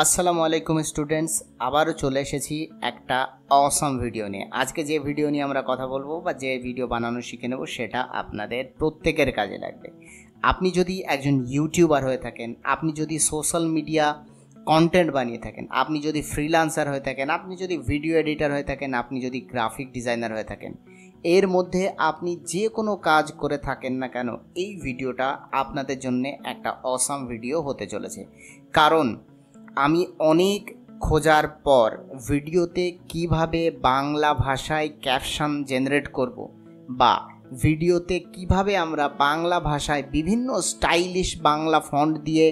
আসসালামু আলাইকুম স্টুডেন্টস, আবারও চলে এসেছি একটা অসাম ভিডিও নিয়ে। আজকে যে ভিডিও নিয়ে আমরা কথা বলবো বা যে ভিডিও বানানো শিখে নেব সেটা আপনাদের প্রত্যেকের কাজে লাগবে। আপনি যদি একজন ইউটিউবার হয়ে থাকেন, আপনি যদি সোশ্যাল মিডিয়া কন্টেন্ট বানিয়ে থাকেন, আপনি যদি ফ্রিল্যান্সার হয়ে থাকেন, আপনি যদি ভিডিও এডিটর হয়ে থাকেন, আপনি যদি গ্রাফিক ডিজাইনার হয়ে থাকেন, এর মধ্যে আপনি যে কোনো কাজ করে থাকেন না কেন, এই ভিডিওটা আপনাদের জন্য একটা অসাম ভিডিও হতে চলেছে। কারণ আমি অনেক খোঁজার পর ভিডিওতে কিভাবে বাংলা ভাষায় ক্যাপশন জেনারেট করব বা ভিডিওতে কিভাবে আমরা বাংলা ভাষায় বিভিন্ন স্টাইলিশ বাংলা ফন্ট দিয়ে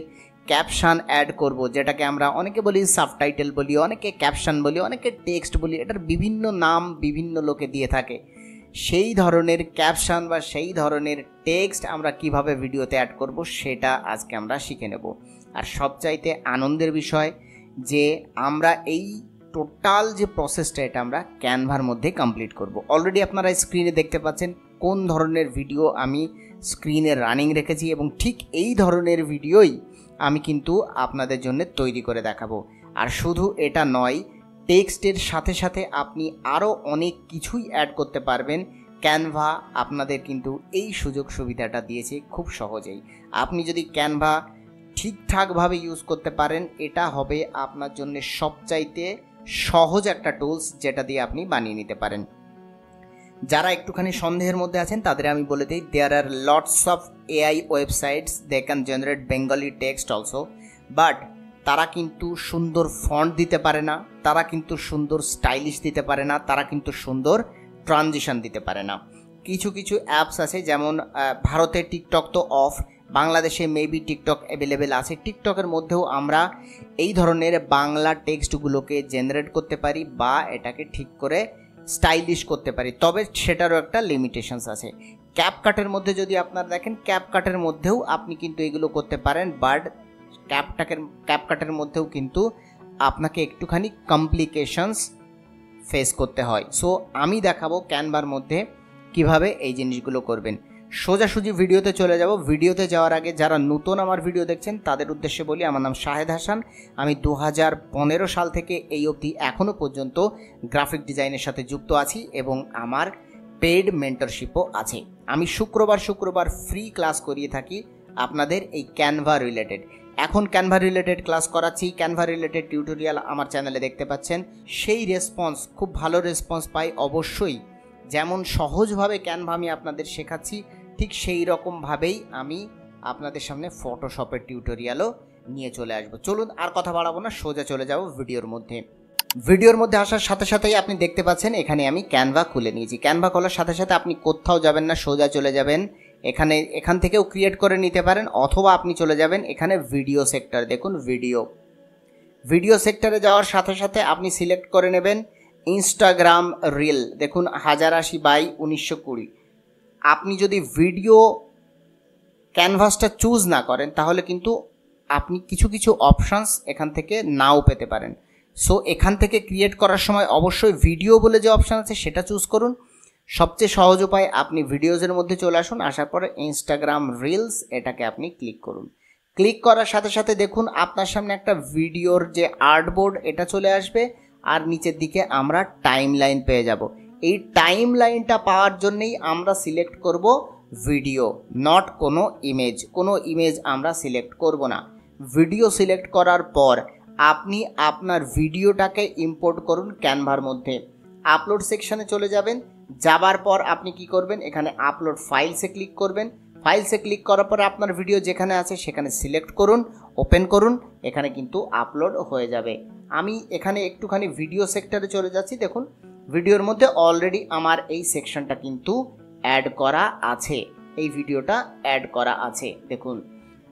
ক্যাপশন অ্যাড করব, যেটাকে আমরা অনেকে বলি সাবটাইটেল বলি, অনেকে ক্যাপশন বলি, অনেকে টেক্সট বলি, এটার বিভিন্ন নাম বিভিন্ন লোকে দিয়ে থাকে। সেই ধরনের ক্যাপশন বা সেই ধরনের টেক্সট আমরা কিভাবে ভিডিওতে অ্যাড করব সেটা আজকে আমরা শিখে নেব। আর সবচাইতে আনন্দের বিষয় যে আমরা এই টোটাল যে প্রসেসটা এটা আমরা ক্যানভার মধ্যে কমপ্লিট করব। অলরেডি আপনারা স্ক্রিনে দেখতে পাচ্ছেন কোন ধরনের ভিডিও আমি স্ক্রিনে রানিং রেখেছি এবং ঠিক এই ধরনের ভিডিওই আমি কিন্তু আপনাদের জন্য তৈরি করে দেখাবো। আর শুধু এটা নয়, টেক্সটের সাথে সাথে আপনি আরও অনেক কিছুই অ্যাড করতে পারবেন। ক্যানভা আপনাদের কিন্তু এই সুযোগ সুবিধাটা দিয়েছে খুব সহজেই। আপনি যদি ক্যানভা ঠিকঠাকভাবে ইউজ করতে পারেন, এটা হবে আপনার জন্য সবচাইতে সহজ একটা টুলস যেটা দিয়ে আপনি বানিয়ে নিতে পারেন। যারা একটুখানি সন্দেহের মধ্যে আছেন তাদের আমি বলে দিই, there are lots of AI websites, they can generate Bengali text also, but তারা কিন্তু সুন্দর ফন্ট দিতে পারে না, তারা কিন্তু সুন্দর স্টাইলিশ দিতে পারে না, তারা কিন্তু সুন্দর ট্রানজিশন দিতে পারে না। কিছু কিছু অ্যাপস আছে, যেমন ভারতে টিকটক তো অফ, বাংলাদেশে মেবি টিকটক অ্যাভেলেবেল আছে। টিকটকের মধ্যেও আমরা এই ধরনের বাংলা টেক্সটগুলোকে জেনারেট করতে পারি বা এটাকে ঠিক করে স্টাইলিশ করতে পারি, তবে সেটারও একটা লিমিটেশনস আছে। ক্যাপকাটের মধ্যে যদি আপনারা দেখেন, ক্যাপকাটের মধ্যেও আপনি কিন্তু এগুলো করতে পারেন, বাট ক্যাপকাটের মধ্যেও কিন্তু আপনাকে একটুখানি কমপ্লিকেশনস ফেস করতে হয়। সো আমি দেখাবো ক্যানভার মধ্যে কিভাবে এই জিনিসগুলো করবেন। সোজাসুজি ভিডিওতে চলে যাব। ভিডিওতে যাওয়ার আগে যারা নতুন আমার ভিডিও দেখছেন তাদের উদ্দেশ্যে বলি, আমার নাম শাহেদ হাসান। আমি 2015 সাল থেকে এই অবধি এখনও পর্যন্ত গ্রাফিক ডিজাইনের সাথে যুক্ত আছি এবং আমার পেইড মেন্টরশিপও আছে। আমি শুক্রবার ফ্রি ক্লাস করিয়ে থাকি আপনাদের এই ক্যানভা রিলেটেড। এখন ক্যানভা রিলেটেড ক্লাস করাচ্ছি, ক্যানভা রিলেটেড টিউটোরিয়াল আমার চ্যানেলে দেখতে পাচ্ছেন। সেই রেসপন্স, খুব ভালো রেসপন্স পাই অবশ্যই। যেমন সহজভাবে ক্যানভা আমি আপনাদের শেখাচ্ছি, ঠিক সেই রকমভাবেই আমি আপনাদের সামনে ফটোশপের টিউটোরিয়ালও নিয়ে চলে আসবো। চলুন আর কথা বাড়াবো না, সোজা চলে যাব ভিডিওর মধ্যে। ভিডিওর মধ্যে আসার সাথে সাথেই আপনি দেখতে পাচ্ছেন এখানে আমি ক্যানভা খুলে নিয়েছি। ক্যানভা খোলার সাথে সাথে আপনি কোথাও যাবেন না, সোজা চলে যাবেন এখান থেকেও ক্রিয়েট করে নিতে পারেন, অথবা আপনি চলে যাবেন এখানে ভিডিও সেক্টর। দেখুন ভিডিও সেক্টরে যাওয়ার সাথে সাথে আপনি সিলেক্ট করে নেবেন ইনস্টাগ্রাম রিল। দেখুন 1080x1920। আপনি যদি ভিডিও ক্যানভাসটা চুজ না করেন তাহলে কিন্তু আপনি কিছু কিছু অপশানস এখান থেকে নাও পেতে পারেন। সো এখান থেকে ক্রিয়েট করার সময় অবশ্যই ভিডিও বলে যে অপশান আছে সেটা চুজ করুন। সবচেয়ে সহজ উপায়, আপনি ভিডিওজের মধ্যে চলে আসুন, আসার পরে ইনস্টাগ্রাম রিলস এটাকে আপনি ক্লিক করুন। ক্লিক করার সাথে সাথে দেখুন আপনার সামনে একটা ভিডিওর যে আর্টবোর্ড এটা চলে আসবে, আর নিচের দিকে আমরা টাইম লাইন পেয়ে যাব। এই টাইম লাইনটা পাওয়ার জন্যই আমরা সিলেক্ট করব ভিডিও, নট কোনো ইমেজ আমরা সিলেক্ট করব না। ভিডিও সিলেক্ট করার পর আপনি আপনার ভিডিওটাকে ইম্পোর্ট করুন ক্যানভার মধ্যে। আপলোড সেকশনে চলে যাবেন, যাবার পর আপনি কি করবেন, এখানে আপলোড ফাইলসে ক্লিক করবেন। ফাইলসে ক্লিক করার পর আপনার ভিডিও যেখানে আছে সেখানে সিলেক্ট করুন, ওপেন করুন, এখানে কিন্তু আপলোড হয়ে যাবে। আমি এখানে একটুখানি ভিডিও সেক্টরে চলে যাচ্ছি। দেখুন ভিডিওর মধ্যে অলরেডি আমার এই সেকশনটা কিন্তু অ্যাড করা আছে, এই ভিডিওটা অ্যাড করা আছে। দেখুন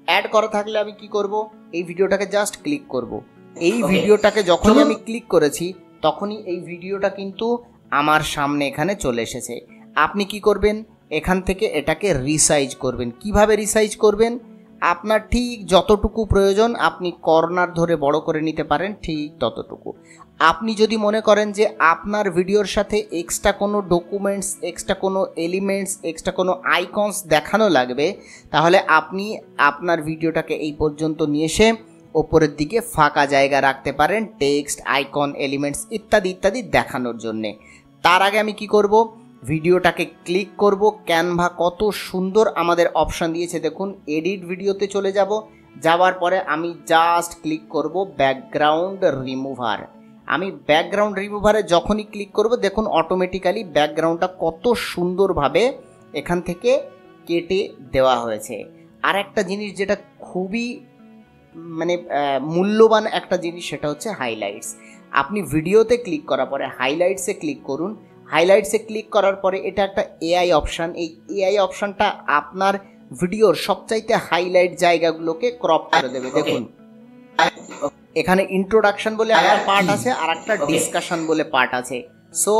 অ্যাড করা থাকলে আমি কি করব, এই ভিডিওটাকে জাস্ট ক্লিক করব। এই ভিডিওটাকে যখনই আমি ক্লিক করেছি তখনই এই ভিডিওটা কিন্তু আমার সামনে এখানে চলে এসেছে। আপনি কি করবেন, এখান থেকে এটাকে রিসাইজ করবেন। কিভাবে রিসাইজ করবেন, আপনার ঠিক যতটুকু প্রয়োজন আপনি কর্নার ধরে বড় করে নিতে পারেন, ঠিক ততটুকু। আপনি যদি মনে করেন যে আপনার ভিডিওর সাথে এক্সট্রা কোনো ডকুমেন্টস, এক্সট্রা কোনো এলিমেন্টস, এক্সট্রা কোনো আইকনস দেখানো লাগবে, তাহলে আপনি আপনার ভিডিওটাকে এই পর্যন্ত নিয়ে এসে ওপরের দিকে ফাঁকা জায়গা রাখতে পারেন টেক্সট, আইকন, এলিমেন্টস ইত্যাদি ইত্যাদি দেখানোর জন্যে। তার আগে আমি কি করব, ভিডিওটাকে ক্লিক করব। ক্যানভা কত সুন্দর আমাদের অপশান দিয়েছে দেখুন, এডিট ভিডিওতে চলে যাব। যাওয়ার পরে আমি জাস্ট ক্লিক করব ব্যাকগ্রাউন্ড রিমুভার। আমি ব্যাকগ্রাউন্ড রিমুভারে যখনই ক্লিক করব দেখুন অটোমেটিক্যালি ব্যাকগ্রাউন্ডটা কত সুন্দরভাবে এখান থেকে কেটে দেওয়া হয়েছে। আর একটা জিনিস যেটা খুবই মানে মূল্যবান একটা জিনিস, সেটা হচ্ছে হাইলাইটস। আপনি ভিডিওতে ক্লিক করার পরে হাইলাইটসে ক্লিক করুন। হাইলাইটসে ক্লিক করার পরে এটা একটা এআই অপশান। এই এআই অপশানটা আপনার ভিডিওর সবচাইতে হাইলাইট জায়গাগুলোকে ক্রপ করে দেবে। দেখুন এখানে ইন্ট্রোডাকশন বলে একটা পার্ট আছে আর একটা ডিসকাশন বলে পার্ট আছে। সো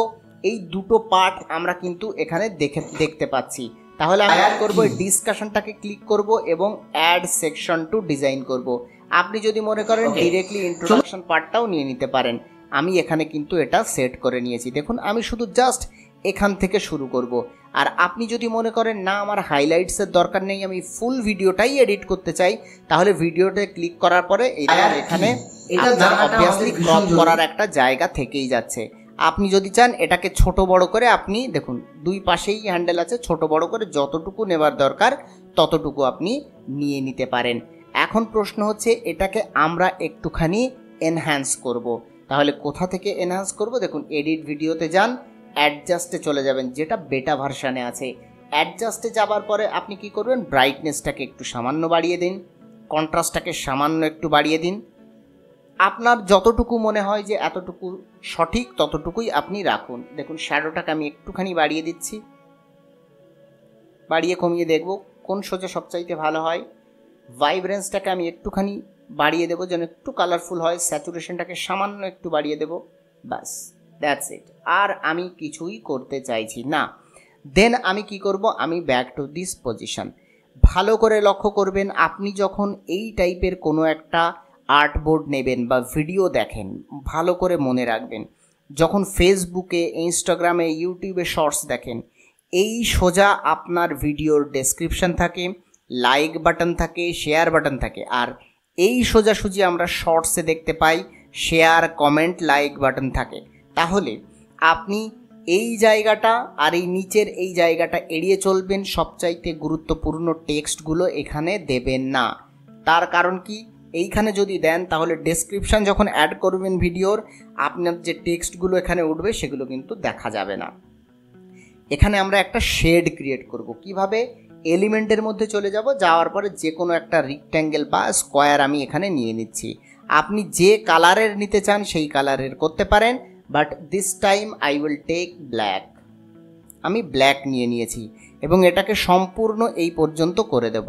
এই দুটো পার্ট আমরা কিন্তু এখানে দেখতে পাচ্ছি। তাহলে আমি কি করব, এই ডিসকাশনটাকে ক্লিক করব এবং অ্যাড সেকশন টু ডিজাইন করব। আপনি যদি মনে করেন ডিরেক্টলি ইন্ট্রোডাকশন পার্টটাও নিয়ে নিতে পারেন। আমি এখানে কিন্তু এটা সেট করে নিয়েছি। দেখুন আমি শুধু জাস্ট এখান থেকে শুরু করব। আর আপনি যদি মনে করেন না আমার হাইলাইটসের দরকার নেই, আমি ফুল ভিডিওটাই এডিট করতে চাই, তাহলে ভিডিওতে ক্লিক করার পরে এখানে অবভিয়াসলি ক্রপ করার একটা জায়গা থেকেই যাচ্ছে। আপনি যদি চান এটাকে ছোট বড় করে, আপনি দেখুন দুই পাশেই হ্যান্ডেল আছে, ছোট বড় করে যতটুকু নেবার দরকার ততটুকু আপনি নিয়ে নিতে পারেন। এখন প্রশ্ন হচ্ছে এটাকে আমরা একটুখানি এনহ্যান্স করব। তাহলে কোথা থেকে এনহ্যান্স করব, দেখুন এডিট ভিডিওতে যান, অ্যাডজাস্টে চলে যাবেন যেটা বেটা ভার্সানে আছে। অ্যাডজাস্টে যাবার পরে আপনি কি করবেন, ব্রাইটনেসটাকে একটু সামান্য বাড়িয়ে দিন, কন্ট্রাস্টটাকে সামান্য একটু বাড়িয়ে দিন। আপনার যতটুকু মনে হয় যে এতটুকু সঠিক ততটুকুই আপনি রাখুন। দেখুন শ্যাডোটাকে আমি একটুখানি বাড়িয়ে দিচ্ছি, বাড়িয়ে কমিয়ে দেখব কোন সোজা সবচাইতে ভালো হয়। ভাইব্রেন্সটাকে আমি একটুখানি বাড়িয়ে দেবো যেন একটু কালারফুল হয়। স্যাচুরেশনটাকে সামান্য একটু বাড়িয়ে দেবো, ব্যাস দ্যাটস ইট। আর আমি কিছুই করতে চাইছি না। দেন আমি কি করব, আমি ব্যাক টু দিস পজিশন। ভালো করে লক্ষ্য করবেন, আপনি যখন এই টাইপের কোনো একটা আর্টবোর্ড নেবেন বা ভিডিও দেখেন, ভালো করে মনে রাখবেন, যখন ফেসবুকে, ইনস্টাগ্রামে, ইউটিউবে শর্টস দেখেন, এই সোজা আপনার ভিডিওর ডেসক্রিপশন থাকে, লাইক বাটন থাকে, শেয়ার বাটন থাকে। আর এই সোজাসুজি আমরা শর্টসে দেখতে পাই শেয়ার, কমেন্ট, লাইক বাটন থাকে। তাহলে আপনি এই জায়গাটা আর এই নিচের এই জায়গাটা এড়িয়ে চলবেন। সবচাইতে গুরুত্বপূর্ণ টেক্সটগুলো এখানে দেবেন না। তার কারণ কি, এইখানে যদি দেন তাহলে ডেসক্রিপশান যখন অ্যাড করবেন ভিডিওর, আপনার যে টেক্সটগুলো এখানে উঠবে সেগুলো কিন্তু দেখা যাবে না। এখানে আমরা একটা শেড ক্রিয়েট করব। কিভাবে, এলিমেন্টের মধ্যে চলে যাব, যাওয়ার পরে যে কোনো একটা রেক্ট্যাঙ্গেল বা স্কোয়ার আমি এখানে নিয়ে নিচ্ছি। আপনি যে কালারের নিতে চান সেই কালারের করতে পারেন, but this time I will take black. আমি ব্ল্যাক নিয়ে নিয়েছি এবং এটাকে সম্পূর্ণ এই পর্যন্ত করে দেব,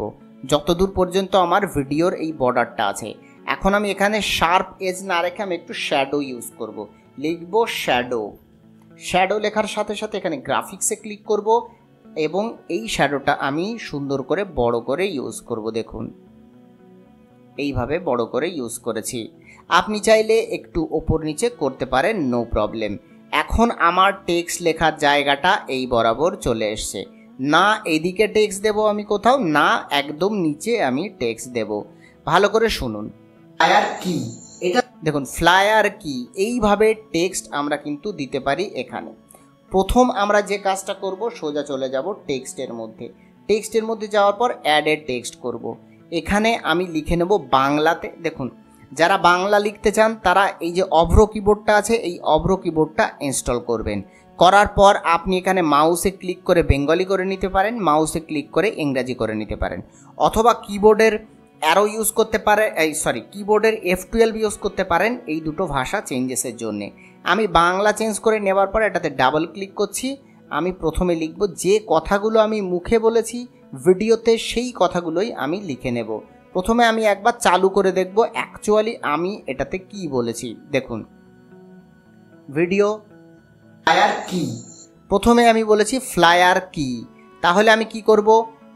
যতদূর পর্যন্ত আমার ভিডিওর এই বর্ডারটা আছে। এখন আমি এখানে শার্প এজ না রেখে আমি একটু শ্যাডো ইউজ করব। লিখব শ্যাডো। শ্যাডো লেখার সাথে সাথে এখানে গ্রাফিক্সে ক্লিক করব এবং এই শ্যাডোটা আমি সুন্দর করে বড় করে ইউজ করব। দেখুন এইভাবে বড় করে ইউজ করেছি। আপনি চাইলে একটু ওপর নিচে করতে পারেন, নো প্রবলেম। এখন আমার টেক্সট লেখার জায়গাটা এই বরাবর চলে এসছে। না এদিকে টেক্সট দেব আমি কোথাও, না একদম নিচে আমি টেক্সট দেব। ভালো করে শুনুন, ফ্লায়ার কি, এটা দেখুন ফ্লায়ার কি, এইভাবে টেক্সট আমরা কিন্তু দিতে পারি। এখানে প্রথম আমরা যে কাজটা করব, সোজা চলে যাব টেক্সটের মধ্যে। টেক্সটের মধ্যে যাওয়ার পর অ্যাডেড টেক্সট করব। এখানে আমি লিখে নেব বাংলাতে। দেখুন যারা বাংলা লিখতে চান তারা এই যে অভ্র কিবোর্ডটা আছে, এই অভ্র কিবোর্ডটা ইনস্টল করবেন। করার পর আপনি এখানে মাউসে ক্লিক করে বেঙ্গলি করে নিতে পারেন, মাউসে ক্লিক করে ইংরাজি করে নিতে পারেন, অথবা কিবোর্ডের অ্যারো ইউজ করতে পারে, কিবোর্ডের F12 ইউজ করতে পারেন এই দুটো ভাষা চেঞ্জেসের জন্যে। আমি বাংলা চেঞ্জ করে নেবার পর এটাতে ডাবল ক্লিক করছি। আমি প্রথমে লিখব যে কথাগুলো আমি মুখে বলেছি ভিডিওতে, সেই কথাগুলোই আমি লিখে নেব। প্রথমে আমি একবার চালু করে দেখব অ্যাকচুয়ালি আমি এটাতে কি বলেছি। দেখুন ভিডিও ফ্লায়ার কি, প্রথমে আমি বলেছি ফ্লায়ার কি, তাহলে আমি কি করব,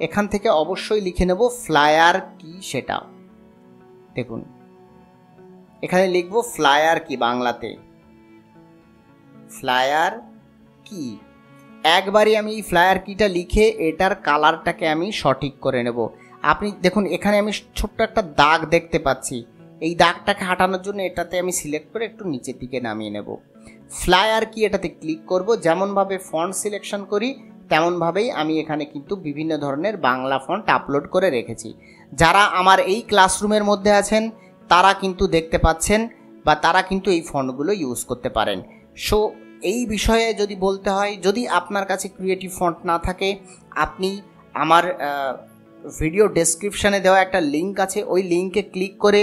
এখান থেকে অবশ্যই লিখে নেব ফ্লায়ার কি সেটা। দেখুন এখানে লিখব ফ্লায়ার কি, বাংলাতে ফ্লায়ার কি। একবারই আমি এই ফ্লায়ার কিটা লিখে এটার কালারটাকে আমি সঠিক করে নেব। আপনি দেখুন এখানে আমি ছোট্ট একটা দাগ দেখতে পাচ্ছি, এই দাগটাকে হাঁটানোর জন্য এটাতে আমি সিলেক্ট করে একটু নিচের দিকে নামিয়ে নেব। ফ্লায়ার কি এটাতে ক্লিক করব। যেমনভাবে ফন্ট সিলেকশন করি তেমনভাবেই আমি এখানে কিন্তু বিভিন্ন ধরনের বাংলা ফন্ট আপলোড করে রেখেছি। যারা আমার এই ক্লাসরুমের মধ্যে আছেন তারা কিন্তু দেখতে পাচ্ছেন বা তারা কিন্তু এই ফন্টগুলো ইউজ করতে পারেন। সো এই বিষয়ে যদি বলতে হয়, যদি আপনার কাছে ক্রিয়েটিভ ফন্ট না থাকে, আপনি আমার ভিডিও ডেসক্রিপশানে দেওয়া একটা লিঙ্ক আছে, ওই লিঙ্কে ক্লিক করে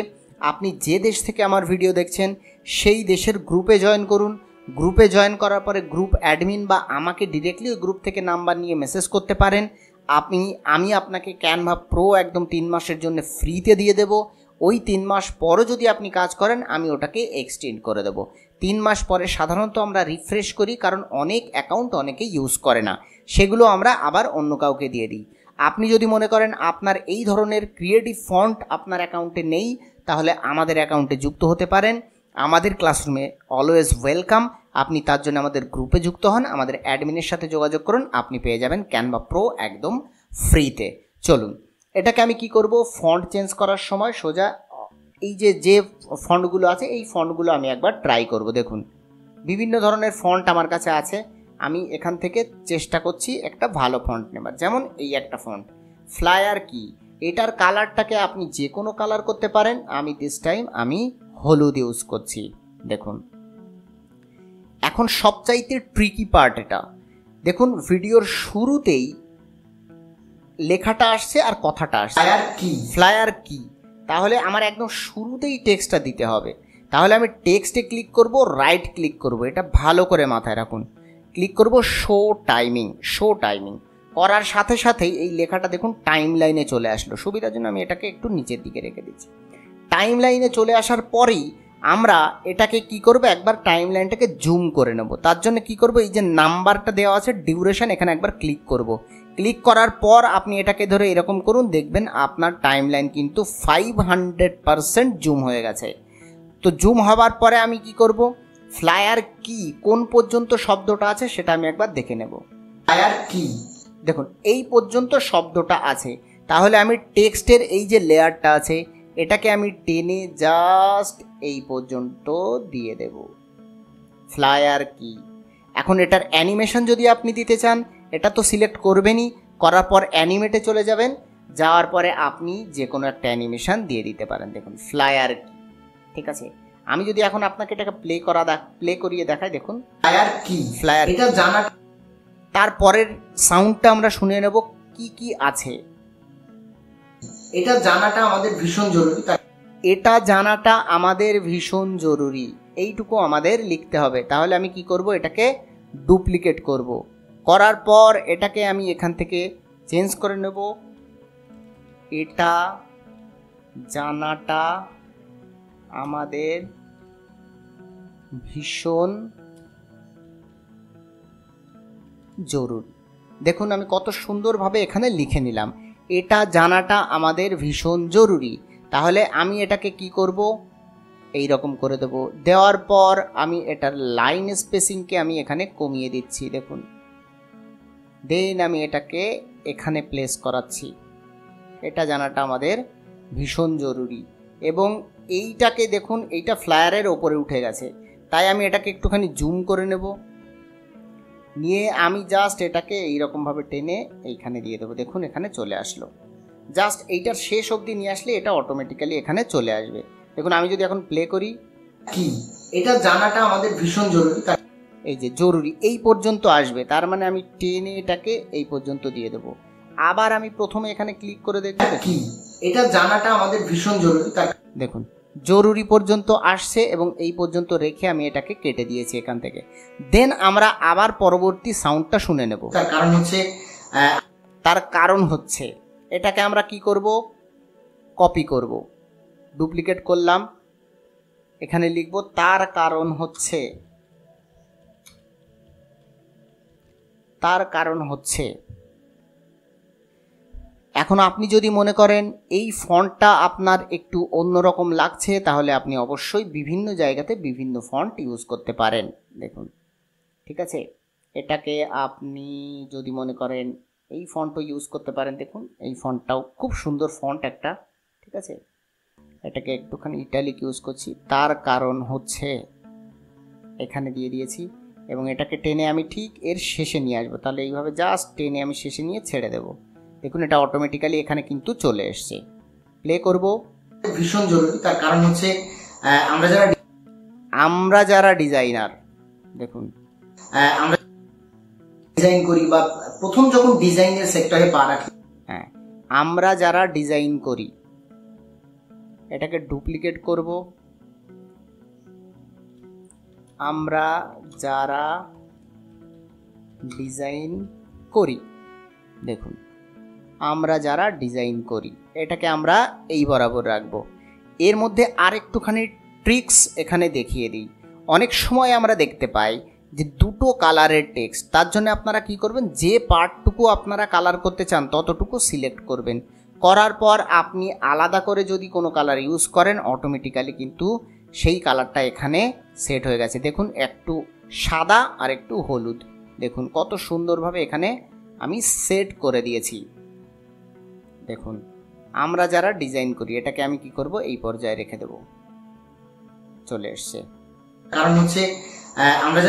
আপনি যে দেশ থেকে আমার ভিডিও দেখছেন সেই দেশের গ্রুপে জয়েন করুন। গ্রুপে জয়েন করার পরে গ্রুপ অ্যাডমিন বা আমাকে ডিরেক্টলি ওই গ্রুপ থেকে নাম্বার নিয়ে মেসেজ করতে পারেন। আমি আপনাকে ক্যানভা প্রো একদম 3 মাসের জন্য ফ্রিতে দিয়ে দেব। ওই 3 মাস পরও যদি আপনি কাজ করেন আমি ওটাকে এক্সটেন্ড করে দেবো। 3 মাস পরে সাধারণত আমরা রিফ্রেশ করি, কারণ অনেক অ্যাকাউন্ট অনেকে ইউজ করে না, সেগুলো আমরা আবার অন্য কাউকে দিয়ে দিই। আপনি যদি মনে করেন আপনার এই ধরনের ক্রিয়েটিভ ফন্ট আপনার অ্যাকাউন্টে নেই, তাহলে আমাদের অ্যাকাউন্টে যুক্ত হতে পারেন। আমাদের ক্লাসরুমে অলওয়েজ ওয়েলকাম। আপনি তার জন্য আমাদের গ্রুপে যুক্ত হন, আমাদের অ্যাডমিনের সাথে যোগাযোগ করুন, আপনি পেয়ে যাবেন ক্যানভা প্রো একদম ফ্রিতে। চলুন, এটাকে আমি কি করব, ফন্ট চেঞ্জ করার সময় সোজা এই যে ফন্টগুলো আছে এই ফন্টগুলো আমি একবার ট্রাই করব। দেখুন বিভিন্ন ধরনের ফন্ট আমার কাছে আছে, আমি এখান থেকে চেষ্টা করছি একটা ভালো ফন্ট নেবার। যেমন এই একটা ফন্ট ফ্লায়ার কি, এটার কালারটাকে আপনি যে কোনো কালার করতে পারেন। আমি দিস টাইম আমি হলুদ ইউজ করছি। দেখুন এখন সবচাইতে ট্রিকি পার্ট এটা। দেখুন ভিডিওর শুরুতেই লেখাটা আসছে আর কথাটা আসছে ফ্লায়ার কি, তাহলে আমার একদম শুরুতেই টেক্সটটা দিতে হবে। তাহলে আমি টেক্সটে ক্লিক করব, রাইট ক্লিক করব, এটা ভালো করে মাথায় রাখুন। ক্লিক করব শো টাইমিং। শো টাইমিং করার সাথে সাথেই এই লেখাটা দেখুন টাইম লাইনে চলে আসলো। সুবিধার জন্য আমি এটাকে একটু নিচের দিকে রেখে দিচ্ছি। টাইম লাইনে চলে আসার পরেই আমরা এটাকে কি করব, একবার টাইম লাইনটাকে জুম করে নেব। তার জন্য কি করব, এই যে নাম্বারটা দেওয়া আছে ডিউরেশন, এখানে একবার ক্লিক করব। ক্লিক করার পর আপনি এটাকে ধরে এরকম করুন, দেখবেন আপনার টাইম লাইন কিন্তু 500% জুম হয়ে গেছে। তো জুম হওয়ার পরে আমি কি করব, ফ্লায়ার কি কোন পর্যন্ত শব্দটা আছে সেটা আমি একবার দেখে নেব। ফ্লায়ার কি দেখুন এই পর্যন্ত শব্দটা আছে, তাহলে আমি টেক্সটের এই যে লেয়ারটা আছে এটাকে আমি টেনে জাস্ট এই পর্যন্ত দিয়ে দেব। ফ্লায়ার কি। এখন এটার অ্যানিমেশন যদি আপনি দিতে চান, এটা তো সিলেক্ট করবেনই, করার পর অ্যানিমেটে চলে যাবেন, যাওয়ার পরে আপনি যে কোনো একটা অ্যানিমেশন দিয়ে দিতে পারেন। দেখুন ফ্লায়ার কি, ঠিক আছে। আমি যদি এখন আপনাকে এটাকে প্লে করিয়ে দেখাই, দেখুন ফ্লায়ার কি। ফ্লায়ার এটা জানা, তারপরের সাউন্ডটা আমরা শুনে নেব কি কি আছে। এটা জানাটা আমাদের ভীষণ জরুরি, এটা জানাটা আমাদের ভীষণ জরুরি, এইটুকু আমাদের লিখতে হবে। তাহলে আমি কি করব, এটাকে ডুপ্লিকেট করব। করার পর এটাকে আমি এখান থেকে চেঞ্জ করে নেব। এটা জানাটা আমাদের ভীষণ জরুরি। দেখুন আমি কত সুন্দরভাবে এখানে লিখে নিলাম, এটা জানাটা আমাদের ভীষণ জরুরি। তাহলে আমি এটাকে কি করব, এই রকম করে দেব। দেওয়ার পর আমি এটার লাইন স্পেসিংকে আমি এখানে কমিয়ে দিচ্ছি। দেখুন দেন আমি এটাকে এখানে প্লেস করাচ্ছি। এটা জানাটা আমাদের ভীষণ জরুরি। এবং এইটাকে দেখুন এইটা ফ্লায়ারের ওপরে উঠে গেছে, তাই আমি এটাকে একটুখানি জুম করে নেব, নিয়ে আমি জাস্ট এটাকে এইরকমভাবে টেনে এইখানে দিয়ে দেবো। দেখুন এখানে চলে আসলো। জাস্ট এইটার শেষ অবধি নিয়ে আসলে এটা অটোমেটিক্যালি এখানে চলে আসবে। দেখুন আমি যদি এখন প্লে করি, কি এটা জানাটা আমাদের ভীষণ জরুরি, এই যে জরুরি এই পর্যন্ত আসবে, তার মানে আমি টেনে এটাকে এই পর্যন্ত দিয়ে দেবো। আবার আমি প্রথমে এখানে ক্লিক করে দেখব, কি এটা জানাটা আমাদের ভীষণ জরুরি। দেখুন জরুরি পর্যন্ত আসছে এবং এই পর্যন্ত রেখে আমি এটাকে কেটে দিয়েছি এখান থেকে। দেন আমরা আবার পরবর্তী সাউন্ডটা শুনে নেব। তার কারণ হচ্ছে এটাকে আমরা কি করব, কপি করব, ডুপ্লিকেট করলাম, এখানে লিখব তার কারণ হচ্ছে, তার কারণ হচ্ছে। এখন আপনি যদি মনে করেন এই ফন্টটা আপনার একটু অন্যরকম লাগছে, তাহলে আপনি অবশ্যই বিভিন্ন জায়গাতে বিভিন্ন ফন্ট ইউজ করতে পারেন। দেখুন ঠিক আছে, এটাকে আপনি যদি মনে করেন এই ফন্টও ইউজ করতে পারেন। দেখুন এই ফন্টটাও খুব সুন্দর ফন্ট একটা, ঠিক আছে। এটাকে একটুখানি ইটালিক ইউজ করছি, তার কারণ হচ্ছে এখানে দিয়ে দিয়েছি এবং এটাকে টেনে আমি ঠিক এর শেষে নিয়ে আসবো। তাহলে এইভাবে জাস্ট টেনে আমি শেষে নিয়ে ছেড়ে দেব। দেখুন এটা অটোমেটিক্যালি এখানে কিন্তু চলে এসছে। প্লে করব, ভীষণ জরুরি, তার কারণ হচ্ছে আমরা যারা ডিজাইনার, দেখুন আমরা ডিজাইন করি বা প্রথম যখন ডিজাইনের সেক্টরে পা রাখি, হ্যাঁ আমরা যারা ডিজাইন করি, এটাকে ডুপ্লিকেট করব, আমরা যারা ডিজাইন করি, দেখুন আমরা যারা ডিজাইন করি, এটাকে আমরা এই বরাবর রাখবো। এর মধ্যে আরেকটুখানি ট্রিক্স এখানে দেখিয়ে দিই। অনেক সময় আমরা দেখতে পাই যে দুটো কালারের টেক্সট, তার জন্য আপনারা কি করবেন, যে পার্টটুকু আপনারা কালার করতে চান ততটুকু সিলেক্ট করবেন। করার পর আপনি আলাদা করে যদি কোনো কালার ইউজ করেন, অটোমেটিক্যালি কিন্তু সেই কালারটা এখানে সেট হয়ে গেছে। দেখুন একটু সাদা আর একটু হলুদ, দেখুন কত সুন্দরভাবে এখানে আমি সেট করে দিয়েছি। দেখুন আমরা যারা ডিজাইন করি, এটাকে আমি কি করব, এই পর্যায়ে রেখে দেব, চলে এসছে। কারণ হচ্ছে আমরা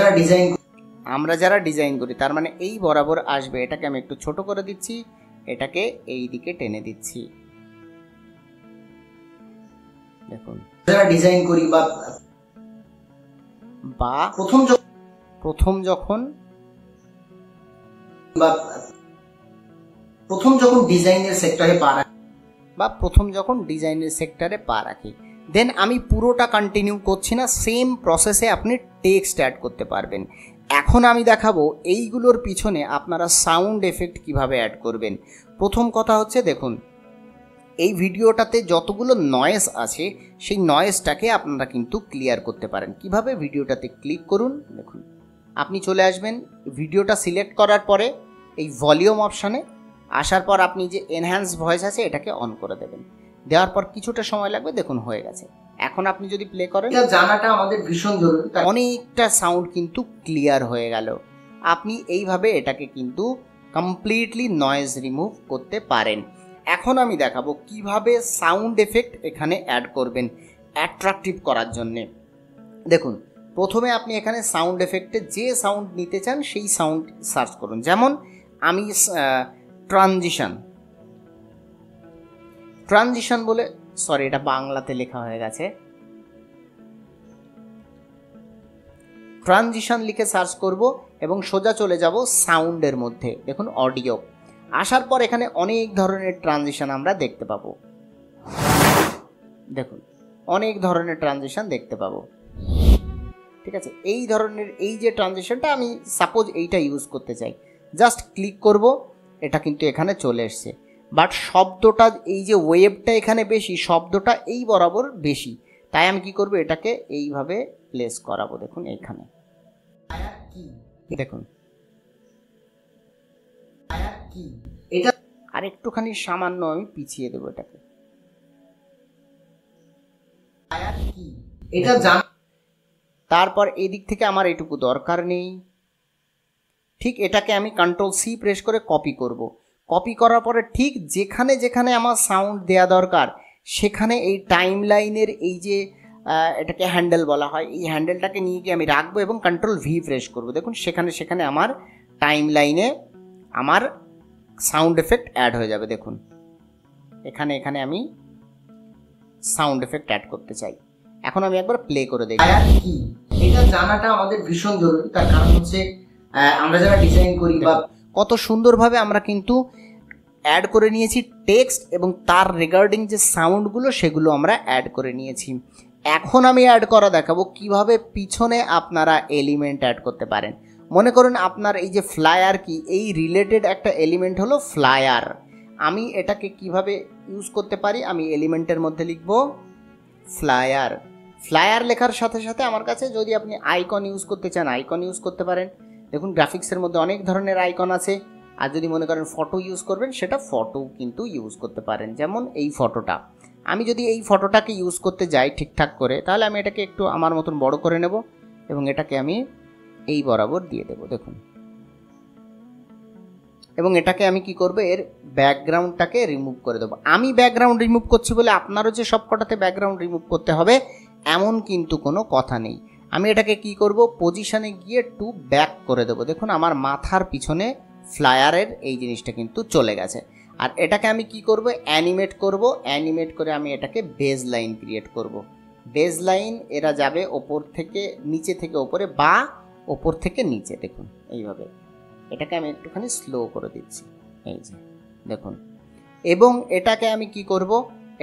যারা ডিজাইন করি তার মানে এই বরাবর আসবে। এটাকে আমি একটু ছোট করে দিচ্ছি, এটাকে এই দিকে টেনে দিচ্ছি। দেখুন যারা ডিজাইন করি বা প্রথম যখন ডিজাইনের সেক্টরে পা রাখি, দেন আমি পুরোটা কন্টিনিউ করছি না, সেম প্রসেসে আপনি টেক্সট অ্যাড করতে পারবেন। এখন আমি দেখাবো এইগুলোর পিছনে আপনারা সাউন্ড এফেক্ট কিভাবে অ্যাড করবেন। প্রথম কথা হচ্ছে, দেখুন এই ভিডিওটাতে যতগুলো নয়েজ আছে সেই নয়েজটাকে আপনারা কিন্তু ক্লিয়ার করতে পারেন। কিভাবে, ভিডিওটাতে ক্লিক করুন, দেখুন আপনি চলে আসবেন, ভিডিওটা সিলেক্ট করার পরে এই ভলিউম অপশানে আসার পর আপনি যে এনহ্যান্স ভয়েস আছে এটাকে অন করে দেবেন। দেওয়ার পর কিছুটা সময় লাগবে, দেখুন হয়ে গেছে। এখন আপনি যদি প্লে করেন, এটা জানাটা আমাদের ভীষণ জরুরি, অনেকটা সাউন্ড কিন্তু ক্লিয়ার হয়ে গেল। আপনি এইভাবে এটাকে কিন্তু কমপ্লিটলি নয়েজ রিমুভ করতে পারেন। এখন আমি দেখাবো কিভাবে সাউন্ড এফেক্ট এখানে অ্যাড করবেন অ্যাট্রাকটিভ করার জন্যে। দেখুন প্রথমে আপনি এখানে সাউন্ড এফেক্টে যে সাউন্ড নিতে চান সেই সাউন্ড সার্চ করুন। যেমন আমি ট্রানজিশন বলে, সরি এটা বাংলাতে লেখা হয়ে গেছে, ট্রানজিশন লিখে সার্চ করব এবং সোজা চলে যাব সাউন্ডের মধ্যে। দেখুন অডিও, আসার পর এখানে অনেক ধরনের ট্রানজিশন আমরা দেখতে পাবো। দেখুন অনেক ধরনের ট্রানজিশন দেখতে পাবো, ঠিক আছে। এই ধরনের এই যে ট্রানজিশনটা, আমি সাপোজ এইটা ইউজ করতে চাই, জাস্ট ক্লিক করব, এটা কিন্তু এখানে চলে এসছে। বাট শব্দটা, এই যে ওয়েবটা এখানে বেশি, শব্দটা এই বরাবর বেশি, তাই আমি কি করব, এটাকে এইভাবে প্লেস করাবো। দেখুন এইখানে, দেখুন এটা আর একটুখানি সামান্য আমি পিছিয়ে দেবো এটাকে, এটা জান। তারপর এই দিক থেকে আমার এটুকু দরকার নেই, ঠিক এটাকে আমি কন্ট্রোল সি প্রেস করে কপি করব। কপি করার পরে ঠিক যেখানে যেখানে আমার সাউন্ড দেয়া দরকার সেখানে এই টাইম লাইনের এই যে এটাকে হ্যান্ডেল বলা হয়, এই হ্যান্ডেলটাকে নিয়ে গিয়ে আমি রাখবো এবং কন্ট্রোল ভি প্রেস করব। দেখুন সেখানে সেখানে আমার টাইম লাইনে আমার সাউন্ড এফেক্ট অ্যাড হয়ে যাবে। দেখুন এখানে এখানে আমি সাউন্ড এফেক্ট অ্যাড করতে চাই। এখন আমি একবার প্লে করে দেখি। এটা জানাটা আমাদের ভীষণ জরুরি, তার কারণ হচ্ছে আমরা যারা ডিজাইন করি বা কত সুন্দরভাবে আমরা কিন্তু অ্যাড করে নিয়েছি টেক্সট এবং তার রিগার্ডিং যে সাউন্ডগুলো সেগুলো আমরা অ্যাড করে নিয়েছি। এখন আমি অ্যাড করা দেখাবো কিভাবে পিছনে আপনারা এলিমেন্ট অ্যাড করতে পারেন। মনে করুন আপনার এই যে ফ্লায়ার কি, এই রিলেটেড একটা এলিমেন্ট হলো ফ্লায়ার। আমি এটাকে কিভাবে ইউজ করতে পারি, আমি এলিমেন্টের মধ্যে লিখব ফ্লায়ার। ফ্লায়ার লেখার সাথে সাথে আমার কাছে যদি আপনি আইকন ইউজ করতে চান আইকন ইউজ করতে পারেন। দেখুন গ্রাফিক্সের মধ্যে অনেক ধরনের আইকন আছে, আর যদি মনে করেন ফটো ইউজ করবেন সেটা ফটো কিন্তু ইউজ করতে পারেন। যেমন এই ফটোটা, আমি যদি এই ফটোটাকে ইউজ করতে যাই ঠিকঠাক করে, তাহলে আমি এটাকে একটু আমার মতন বড় করে নেব এবং এটাকে আমি এই বরাবর দিয়ে দেব। দেখুন এবং এটাকে আমি কি করব, এর ব্যাকগ্রাউন্ডটাকে রিমুভ করে দেবো। আমি ব্যাকগ্রাউন্ড রিমুভ করছি বলে আপনারও যে সব কটাতে ব্যাকগ্রাউন্ড রিমুভ করতে হবে এমন কিন্তু কোনো কথা নেই। আমি এটাকে কি করব, পজিশনে গিয়ে টু ব্যাক করে দেবো। দেখুন আমার মাথার পিছনে ফ্লায়ারের এই জিনিসটা কিন্তু চলে গেছে। আর এটাকে আমি কি করব, অ্যানিমেট করব। অ্যানিমেট করে আমি এটাকে বেজ লাইন ক্রিয়েট করব। বেজ লাইন এরা যাবে ওপর থেকে নিচে থেকে ওপরে বা ওপর থেকে নিচে। দেখুন এইভাবে এটাকে আমি একটুখানি স্লো করে দিচ্ছি, এই যে দেখুন। এবং এটাকে আমি কি করব,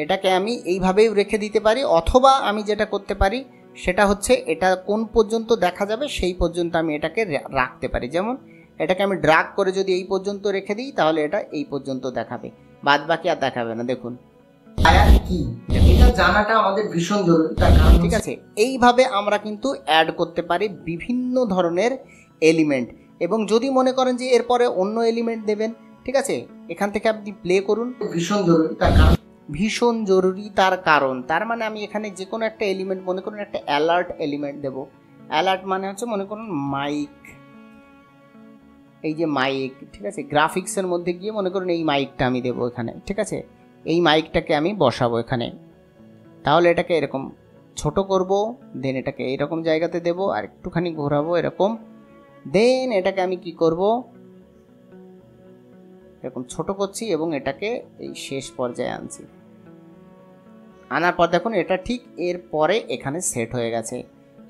এটাকে আমি এইভাবেই রেখে দিতে পারি, অথবা আমি যেটা করতে পারি সেটা হচ্ছে এটা কোন পর্যন্ত দেখা যাবে সেই পর্যন্ত আমি এটাকে রাখতে পারি। যেমন এটাকে আমি ড্রাগ করে যদি এই পর্যন্ত রেখে দিই তাহলে এটা এই পর্যন্ত দেখাবে, বাদ বাকি আর দেখাবে না। দেখুন কি এটা জানাটা আমাদের ভীষণ জরুরি, তার কারণ ঠিক আছে এইভাবে আমরা কিন্তু অ্যাড করতে পারি বিভিন্ন ধরনের এলিমেন্ট। এবং যদি মনে করেন যে এরপরে অন্য এলিমেন্ট দেবেন, ঠিক আছে, এখান থেকে আপনি প্লে করুন। ভীষণ জরুরি তার কারণ, ভীষণ জরুরি তার কারণ, তার মানে আমি এখানে যে কোনো একটা এলিমেন্ট, মনে করুন একটা অ্যালার্ট এলিমেন্ট দেব। অ্যালার্ট মানে হচ্ছে মনে করুন মাইক, এই যে মাইক, ঠিক আছে, গ্রাফিক্সের মধ্যে গিয়ে মনে করুন এই মাইকটা আমি দেবো এখানে, ঠিক আছে, এই মাইকটাকে আমি বসাবো এখানে। তাহলে এটাকে এরকম ছোট করব, দেন এটাকে এইরকম জায়গাতে দেব, আর একটুখানি ঘোরাবো এরকম। দেন এটাকে আমি কি করব, এরকম ছোট করছি এবং এটাকে এই শেষ পর্যায়ে আনছি। আনার পর দেখুন এটা ঠিক এর পরে এখানে সেট হয়ে গেছে।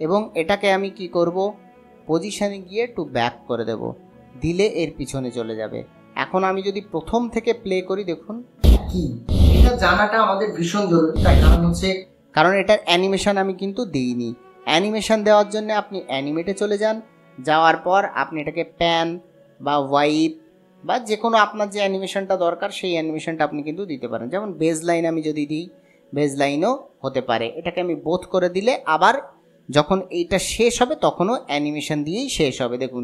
এবং এটাকে আমি কি করব, পজিশনে গিয়ে টু ব্যাক করে দেব, দিলে এর পিছনে চলে যাবে। এখন আমি যদি প্রথম থেকে প্লে করি, দেখুন কি এটা জানাটা আমাদের ভীষণ জরুরি, তার কারণ হচ্ছে কারণ এটার অ্যানিমেশন আমি কিন্তু দিইনি। অ্যানিমেশন দেওয়ার জন্য আপনি অ্যানিমেটে চলে যান, যাওয়ার পর আপনি এটাকে প্যান বা ওয়াইপ বা যে কোনো আপনার যে অ্যানিমেশনটা দরকার সেই অ্যানিমেশনটা আপনি কিন্তু দিতে পারেন। যেমন বেজ লাইন আমি যদি দিই, বেজ লাইনও হতে পারে। এটাকে আমি বোথ করে দিলে আবার যখন এইটা শেষ হবে তখনও অ্যানিমেশন দিয়েই শেষ হবে। দেখুন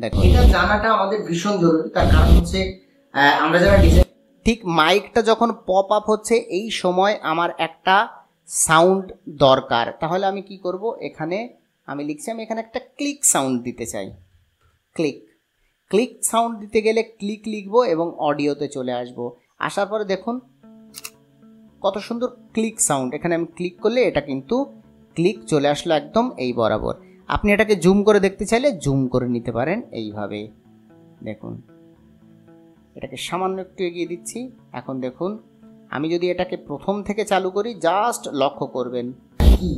দেখো এটা জানাটা আমাদের ভীষণ জরুরি, তার কারণ হচ্ছে আমরা যারা ডিজাইন, ঠিক মাইকটা যখন পপ আপ হচ্ছে এই সময় আমার একটা সাউন্ড দরকার। তাহলে আমি কি করব, এখানে আমি লিখছি আমি এখানে একটা ক্লিক সাউন্ড দিতে চাই। ক্লিক ক্লিক সাউন্ড দিতে গেলে ক্লিক লিখবো এবং অডিওতে চলে আসব। আসার পরে দেখুন কত সুন্দর ক্লিক সাউন্ড, এখানে আমি ক্লিক করলে এটা কিন্তু ক্লিক চলে আসলো একদম এই বরাবর। আপনি এটাকে জুম করে দেখতে চাইলে জুম করে নিতে পারেন এইভাবে। দেখুন এটাকে সামান্য একটু এগিয়ে দিচ্ছি। এখন দেখুন আমি যদি এটাকে প্রথম থেকে চালু করি, জাস্ট লক্ষ্য করবেন কি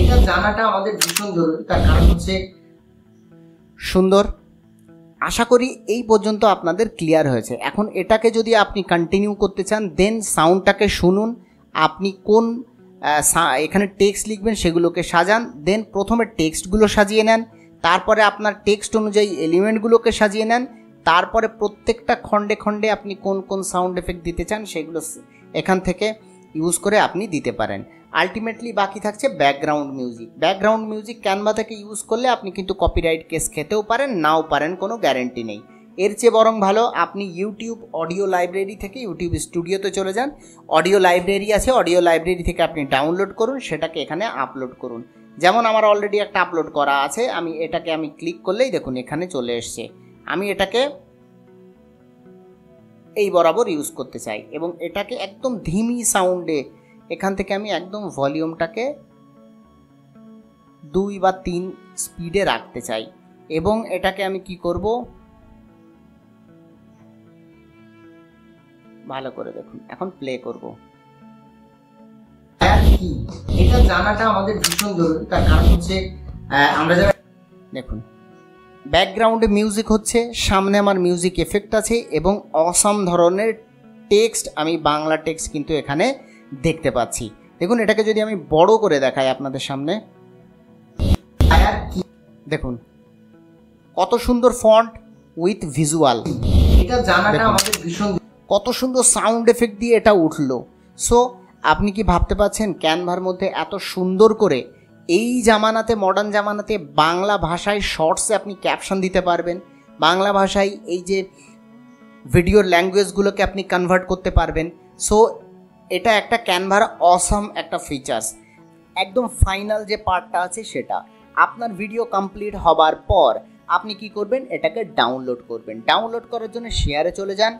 এটা জানাটা আমাদের ভীষণ জরুরি, তার কারণ হচ্ছে সুন্দর। আশা করি এই পর্যন্ত আপনাদের ক্লিয়ার হয়েছে। এখন এটাকে যদি আপনি কন্টিনিউ করতে চান দেন সাউন্ডটাকে শুনুন। আপনি কোন এখানে টেক্সট লিখবেন সেগুলোকে সাজান, দেন প্রথমে টেক্সটগুলো সাজিয়ে নেন, তারপরে আপনার টেক্সট অনুযায়ী এলিমেন্টগুলোকে সাজিয়ে নেন, তারপরে প্রত্যেকটা খণ্ডে খণ্ডে আপনি কোন কোন সাউন্ড এফেক্ট দিতে চান সেগুলো এখান থেকে ইউজ করে আপনি দিতে পারেন। আলটিমেটলি বাকি থাকছে background music. Background music Canva থেকে ইউজ করলে আপনি কিন্তু কপিরাইট কেস খেতেও পারেন, নাও পারেন, কোনো গ্যারেন্টি নেই। এর চেয়ে বরং ভালো আপনি ইউটিউব অডিও লাইব্রেরি থেকে ইউটিউব স্টুডিওতে চলে যান, অডিও লাইব্রেরি আছে, অডিও লাইব্রেরি থেকে আপনি ডাউনলোড করুন, সেটাকে এখানে আপলোড করুন। যেমন আমার অলরেডি একটা আপলোড করা আছে, আমি এটাকে আমি ক্লিক করলেই দেখুন এখানে চলে এসছে। আমি এটাকে এই বরাবর ইউজ করতে চাই এবং এটাকে একদম ধিমি সাউন্ডে, এখান থেকে আমি একদম ভলিউমটাকে 2 বা 3 স্পিডে রাখতে চাই। এবং এটাকে আমি কি করব, ভালো করে দেখুন, এখন প্লে করব। এটা জানাটা আমাদের ভীষণ জরুরি, তার কারণ হচ্ছে আমরা যারা দেখুন ব্যাকগ্রাউন্ডে মিউজিক হচ্ছে, সামনে আমার মিউজিক এফেক্ট আছে এবং অসাম ধরনের টেক্সট, আমি বাংলা টেক্সট কিন্তু এখানে দেখতে পাচ্ছি। দেখুন এটাকে যদি আমি বড় করে দেখাই আপনাদের সামনে, দেখুন কত সুন্দর ফন্ট উইথ ভিজুয়াল। এটা জানাটা আমাদের ভীষণ, কত সুন্দর সাউন্ড এফেক্ট দিয়ে এটা উঠলো। সো আপনি কি ভাবতে পারছেন ক্যানভার মধ্যে এত সুন্দর করে এই জামানাতে, মডার্ন জামানাতে বাংলা ভাষায় শর্টসে আপনি ক্যাপশন দিতে পারবেন, বাংলা ভাষায় এই যে ভিডিওর ল্যাঙ্গুয়েজগুলোকে আপনি কনভার্ট করতে পারবেন। সো এটা একটা ক্যানভার অসাম একটা ফিচার্স। একদম ফাইনাল যে পার্টটা আছে সেটা, আপনার ভিডিও কমপ্লিট হবার পর আপনি কি করবেন, এটাকে ডাউনলোড করবেন। ডাউনলোড করার জন্য শেয়ারে চলে যান,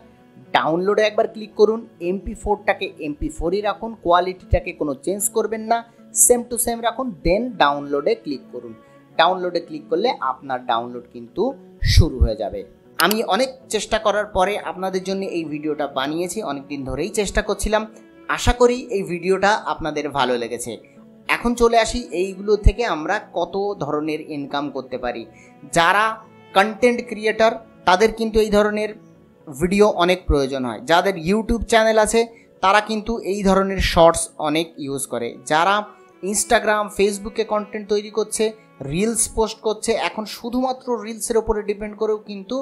ডাউনলোডে একবার ক্লিক করুন, MP4টাকে MP4ই রাখুন, কোয়ালিটিটাকে কোনো চেঞ্জ করবেন না, সেম টু সেম রাখুন, দেন ডাউনলোডে ক্লিক করুন। ডাউনলোডে ক্লিক করলে আপনার ডাউনলোড কিন্তু শুরু হয়ে যাবে। আমি অনেক চেষ্টা করার পরে আপনাদের জন্য এই ভিডিওটা বানিয়েছি, অনেক দিন ধরেই চেষ্টা করছিলাম। আশা করি এই ভিডিওটা আপনাদের ভালো লেগেছে। এখন চলে আসি এইগুলো থেকে আমরা কত ধরনের ইনকাম করতে পারি। যারা কন্টেন্ট ক্রিয়েটর তাদের কিন্তু এই ধরনের ভিডিও অনেক প্রয়োজন হয়। যাদের ইউটিউব চ্যানেল আছে তারা কিন্তু এই ধরনের শর্টস অনেক ইউজ করে। যারা ইনস্টাগ্রাম ফেসবুকে কন্টেন্ট তৈরি করছে, রিলস পোস্ট করছে, এখন শুধুমাত্র রিলসের ওপরে ডিপেন্ড করেও কিন্তু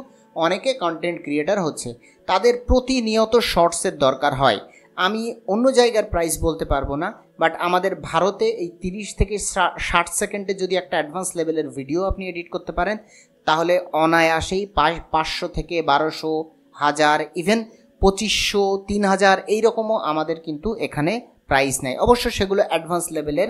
অনেকে কন্টেন্ট ক্রিয়েটর হচ্ছে, তাদের প্রতিনিয়ত শর্টসের দরকার হয়। আমি অন্য জায়গার প্রাইস বলতে পারবো না, বাট আমাদের ভারতে এই 30 থেকে 60 সেকেন্ডে যদি একটা অ্যাডভান্স লেভেলের ভিডিও আপনি এডিট করতে পারেন তাহলে অনায়াসেই 500 থেকে 1200, 1000, ইভেন 2500, 3000 এইরকমও আমাদের কিন্তু এখানে প্রাইস নেয়। অবশ্য সেগুলো অ্যাডভান্স লেভেলের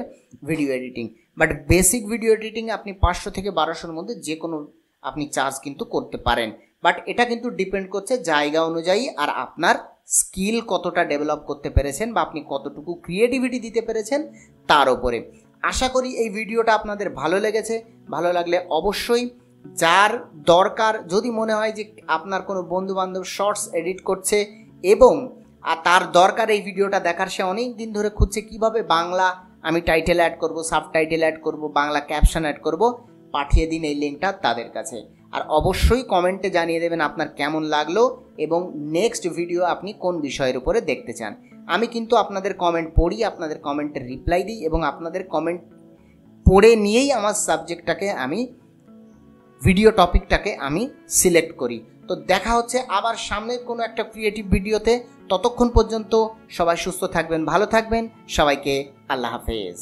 video editing, but basic video editing আপনি 500 থেকে 1200-র মধ্যে যে কোনো আপনি চার্জ কিন্তু করতে পারেন। বাট এটা কিন্তু ডিপেন্ড করছে জায়গা অনুযায়ী আর আপনার স্কিল কতটা ডেভেলপ করতে পেরেছেন বা আপনি কতটুকু ক্রিয়েটিভিটি দিতে পেরেছেন তার উপরে। আশা করি এই ভিডিওটা আপনাদের ভালো লেগেছে। ভালো লাগলে অবশ্যই, যার দরকার, যদি মনে হয় যে আপনার কোনো বন্ধুবান্ধব শর্টস এডিট করছে এবং তার দরকার এই ভিডিওটা দেখার, সে অনেক দিন ধরে খুঁজছে কিভাবে বাংলা আমি টাইটেল অ্যাড করব, সাবটাইটেল অ্যাড করব, বাংলা ক্যাপশন অ্যাড করব, পাঠিয়ে দিন এই লিঙ্কটা তাদের কাছে। আর অবশ্যই কমেন্টে জানিয়ে দেবেন আপনার কেমন লাগলো এবং নেক্সট ভিডিও আপনি কোন বিষয়ের উপরে দেখতে চান। আমি কিন্তু আপনাদের কমেন্ট পড়ি, আপনাদের কমেন্টের রিপ্লাই দিই এবং আপনাদের কমেন্ট পড়ে নিয়েই আমার সাবজেক্টটাকে আমি ভিডিও টপিকটাকে আমি সিলেক্ট করি। তো দেখা হচ্ছে আবার সামনের কোনো একটা ক্রিয়েটিভ ভিডিওতে। ততক্ষণ পর্যন্ত সবাই সুস্থ থাকবেন, ভালো থাকবেন। সবাইকে আল্লাহ হাফেজ।